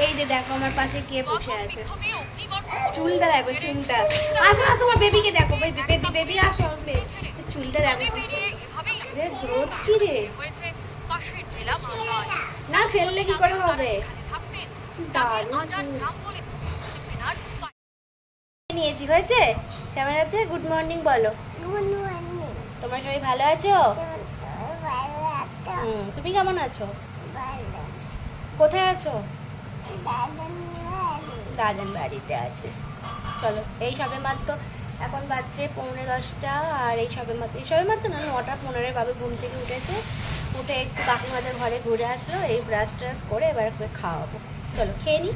এই যে দেখো আমার পাশে কে বসে আছে, চুলটা দেখো, চুলটা। আসো আসো, আমার বেবিকে দেখো, বেবি বেবি বেবি আসো, চুলটা দেখো গ্রোথ কি রে। না ফেললে কি করে হবে, নিয়েছি হয়েছে। ক্যামেরাতে গুড মর্নিং বলো। তোমরা সবাই ভালো আছো? তুমি কেমন আছো? কোথায় আছো? দাদান বাড়িতে আছে। চলো, এই সবে মাত্র এখন বাজছে 9:45, আর এই সবে মাত্র না 9:15 বাবু ঘুম থেকে উঠেছে, উঠে একটু কাকিমাদের ঘরে ঘুরে আসলো, এই ব্রাশ ট্রাশ করে এবার খাওয়াবো। চলো খেয়ে নি।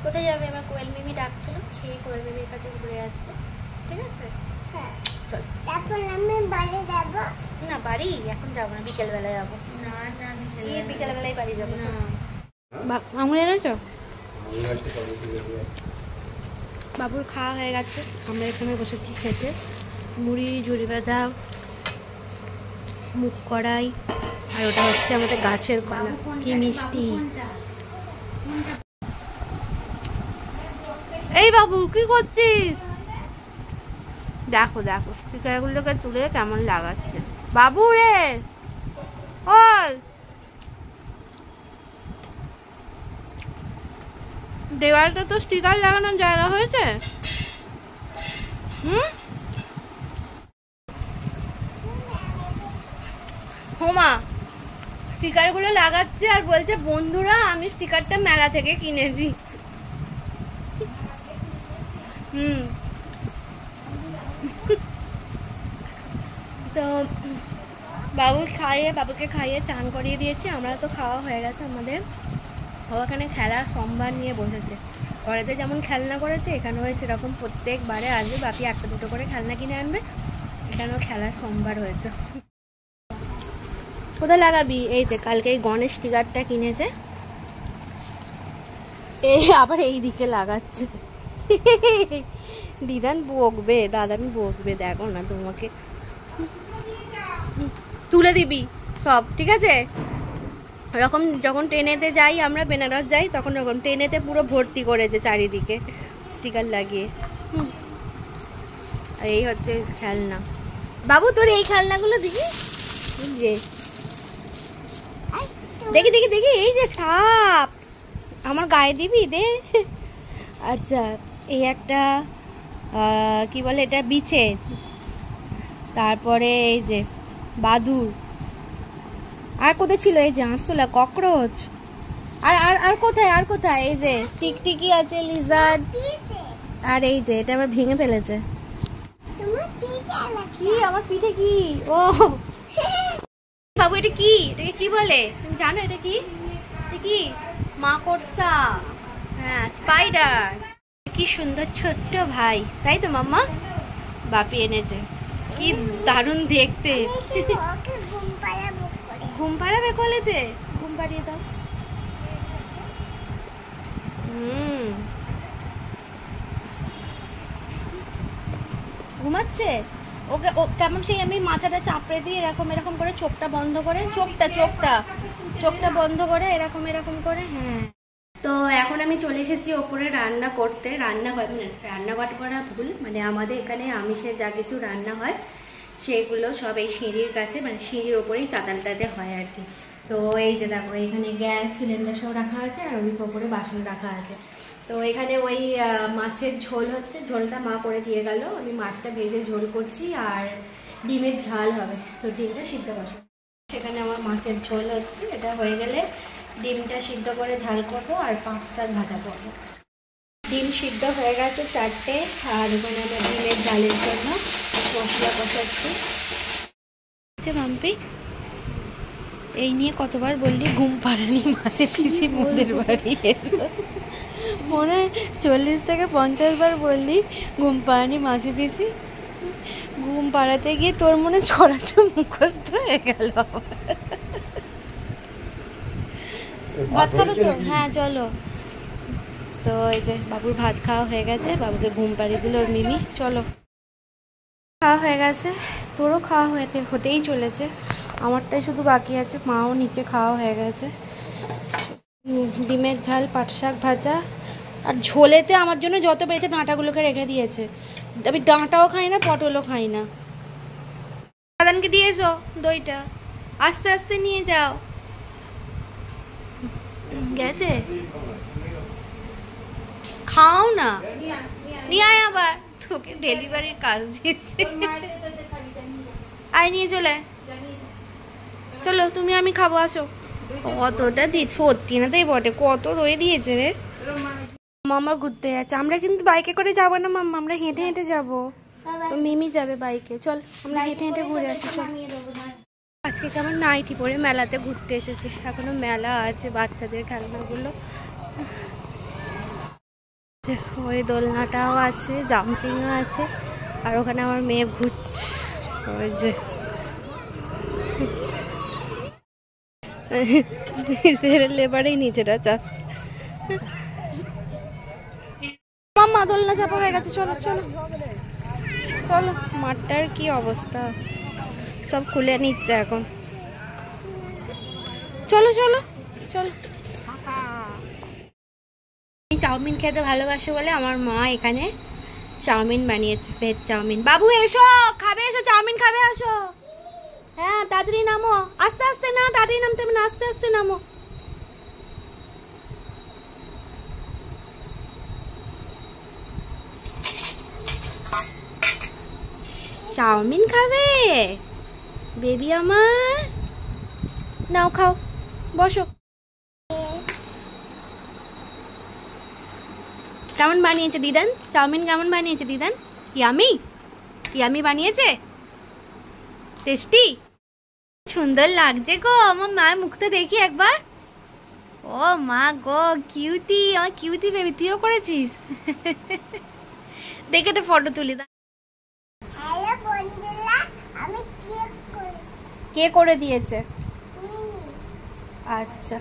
কোথায় যাবে? আমার কোয়েল মিমি ডাকছিল, সেই কোয়েল মিমির কাছে ঘুরে আসবে, ঠিক আছে? চলো। না বাড়ি এখন যাবো না, বিকেলবেলা যাবো। বিকেলবেলায় বাড়ি যাবো। আঙুল এনেছো? বাবুর খাওয়া হয়ে গেছে, আমরা এখানে বসেছি খেতে। মুড়ি, ঝুড়ি বাঁধা, মুখ কড়াই, আর ওটা হচ্ছে আমাদের গাছের কলা। কি মিষ্টি। এই বাবু কি করছিস? দেখো দেখো স্টিকারগুলোকে তুলে কেমন লাগাচ্ছে বাবু রে। ওই দেওয়ালটা তো স্টিকার লাগানোর জায়গা হয়েছে। হোমা স্টিকারগুলো লাগাচ্ছে আর বলছে বন্ধুরা আমি স্টিকারটা মেলা থেকে কিনেছি। তো বাবুকে খাইয়ে চান করিয়ে দিয়েছি। আমরা তো খাওয়া হয়ে গেছে আমাদের। ওখানে খেলা সোমবার নিয়ে বসেছে, ঘরেতে যেমন খেলনা করেছে এখানেও সেরকম প্রত্যেকবারে আসবে, বাপি একটা দুটো করে খেলনা কিনে আনবে, এখানেও খেলার সোমবার হয়েছে। কোথায় লাগাবি? এই যে কালকে এই গণেশ স্টিকারটা কিনেছে, এই আবার এই দিকে লাগাচ্ছে। দিদান বকবে, দাদান বকবে, দেখো না তোমাকে তুলে দিবি সব, ঠিক আছে? এরকম যখন ট্রেনেতে যাই আমরা, বেনারস যাই, তখন এরকম ট্রেনেতে পুরো ভর্তি করেছে চারিদিকে স্টিকার লাগিয়ে। আর এই হচ্ছে খেলনা। বাবু তোর এই খেলনাগুলো দেখি, যে দেখি দেখি দেখি, এই যে সাপ, আমার গায়ে দিবি দে। আচ্ছা এই একটা কি বলে এটা, বিছে, তারপরে এই যে বাদুর, আর কোথায় ছিল এই যে আরশোলা, ককরোচ, আর আর আর কোথায়, আর কোথায়, এই যে টিকটিকি আছে, লিজার্ড, আর এই যে এটা আবার ভেঙে ফেলেছে। কি আমার পিঠে কি? ও বাবু এটা কি, এটাকে কি বলে তুমি জানো? এটা কি, এটা কি? মাকড়সা, হ্যাঁ স্পাইডার। কি সুন্দর ছোট্ট ভাই, তাই তো মাম্মা? বাপি এনেছে, কি দারুণ দেখতে। ঘুম পাড়াবে কোলেতে, ঘুম পাড়িয়ে দাও। ঘুমাচ্ছে ওকে, ও কেমন সেই আমি মাথাটা চাপড়ে দিয়ে এরকম এরকম করে, চোখটা বন্ধ করে, চোখটা বন্ধ করে এরকম এরকম করে। হ্যাঁ তো এখন আমি চলে এসেছি ওপরে রান্না করতে। রান্নাঘর করা ভুল, মানে আমাদের এখানে আমিষের যা কিছু রান্না হয় সেগুলো সব এই সিঁড়ির কাছে, মানে সিঁড়ির ওপরেই চাতালটাতে হয় আর কি। তো এই যে দেখো এখানে গ্যাস সিলিন্ডার সব রাখা আছে, আর ওই ওপরে বাসন রাখা আছে। তো এখানে ওই মাছের ঝোল হচ্ছে, ঝোলটা মা করে দিয়ে গেল, আমি মাছটা ভেজে ঝোল করছি, আর ডিমের ঝাল হবে, তো ডিমটা সিদ্ধ বসাবো। সেখানে আমার মাছের ঝোল হচ্ছে, এটা হয়ে গেলে ডিমটা সিদ্ধ করে ঝাল করবো, আর পাঁচ শাক ভাজা করবো। ডিম সিদ্ধ হয়ে গেছে 4টে, আর এখানে আমার ডিমের ঝালের জন্য মশলা কষাচ্ছি। মাম্পি এই নিয়ে কতবার বললি ঘুম পাড়ানি মাসে পিসি মোদের বাড়ি এসো, মনে হয় 40 থেকে 50 বার বললি ঘুম পাড়ানি মাসি পিসি। ঘুম পাড়াতে গিয়ে তোর মনে ছড়াটা মুখস্থ হয়ে গেল। ভাত খাবে তো? হ্যাঁ চলো। তো এই যে বাবুর ভাত খাওয়া হয়ে গেছে, বাবুকে ঘুম পাড়িয়ে দিল ওর মিমি। চলো খাওয়া হয়ে গেছে, তোরও খাওয়া হতেই চলেছে। আমারটাই শুধু বাকি আছে, মাও নিচে খাওয়া হয়ে গেছে। ডিমের ঝাল, পাট শাক ভাজা, আর ঝোলেতে আমার জন্য যত পেরেছে ডাঁটাগুলোকে রেখে দিয়েছে। আমি ডাঁটাও খাই না, পটলও খাই না। দাদানকে দিয়ে এসো দইটা, আস্তে আস্তে নিয়ে যাও। গেছে, খাও না, নিয়ে আয় আবার, তোকে ডেলিভারির কাজ দিয়েছে। আয় নিয়ে চলে, চলো তুমি আমি খাবো, আসো। কতটা দি সত্যি না তাই বটে, কত দই দিয়েছে রে। মামা ঘুরতে যাচ্ছে, আমরা কিন্তু বাইকে করে যাবো না মাম্মা, আমরা হেঁটে হেঁটে যাবো। তো মিমি যাবে বাইকে, চল আমরা হেঁটে হেঁটে ঘুরে আসি। আজকে কেমন নাইটি পরে মেলাতে ঘুরতে এসেছি, এখনো মেলা আছে, বাচ্চাদের খেলনাগুলো, ওই দোলনাটাও আছে, জাম্পিংও আছে, আর ওখানে আমার মেয়ে ঘুরছে, ওই যে লেবারেই নিচেটা চাপছে। মাম্মা দোলনা চাপা হয়ে গেছে, চলো চলো চলো। মাঠটার কি অবস্থা, সব খুলে নিচ্ছে এখন, চলো চলো চলো। আমি চাউমিন খেতে ভালোবাসি বলে আমার মা এখানে চাউমিন বানিয়েছে, ভেজ চাউমিন। বাবু এসো, খাবে এসো, চাউমিন খাবে, আসো। হ্যাঁ তাড়াতাড়ি নামো, আস্তে আস্তে না, তাড়াতাড়ি নামতে হবে না, আস্তে আস্তে নামো। চাউমিন খাবে বেবি আমার, নাও খাও, বসো। কেমন বানিয়েছে দিদান চাউমিন, কেমন বানিয়েছে দিদান? ইয়ামি, ইয়ামি বানিয়েছে, টেস্টি, সুন্দর লাগছে গো। আমার মায়ের মুখটা দেখি একবার, ও মা গো, কিউটি, আমার কিউটি বেবি, তুইও করেছিস? দেখে একটা ফটো তুলি দা। কে করে দিয়েছে? আচ্ছা,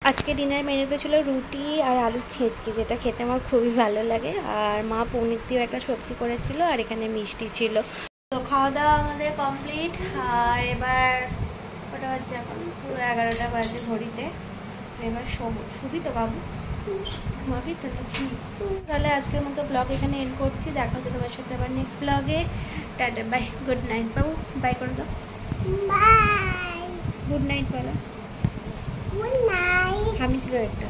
আজকে ডিনার মেনুতে ছিল রুটি আর আলুর ছেঁচকি, যেটা খেতে আমার খুবই ভালো লাগে, আর মা পনির দিয়েও একটা সবজি করেছিল, আর এখানে মিষ্টি ছিল। তো খাওয়া দাওয়া আমাদের কমপ্লিট, আর এবার ওটা হচ্ছে এখন পুরো 11টা বাজে ঘড়িতে। তো এবার শুবি তো বাবু, ঘুমাবি তো নাকি? তাহলে আজকের মতো ব্লগ এখানে এন্ড করছি, দেখা হচ্ছে তোমার সাথে আবার নেক্সট ব্লগে। টাটা, বাই, গুড নাইট। বাবু বাই করে দাও, বাই, গুড নাইট বলো। গুড নাইট, আমি কি একটা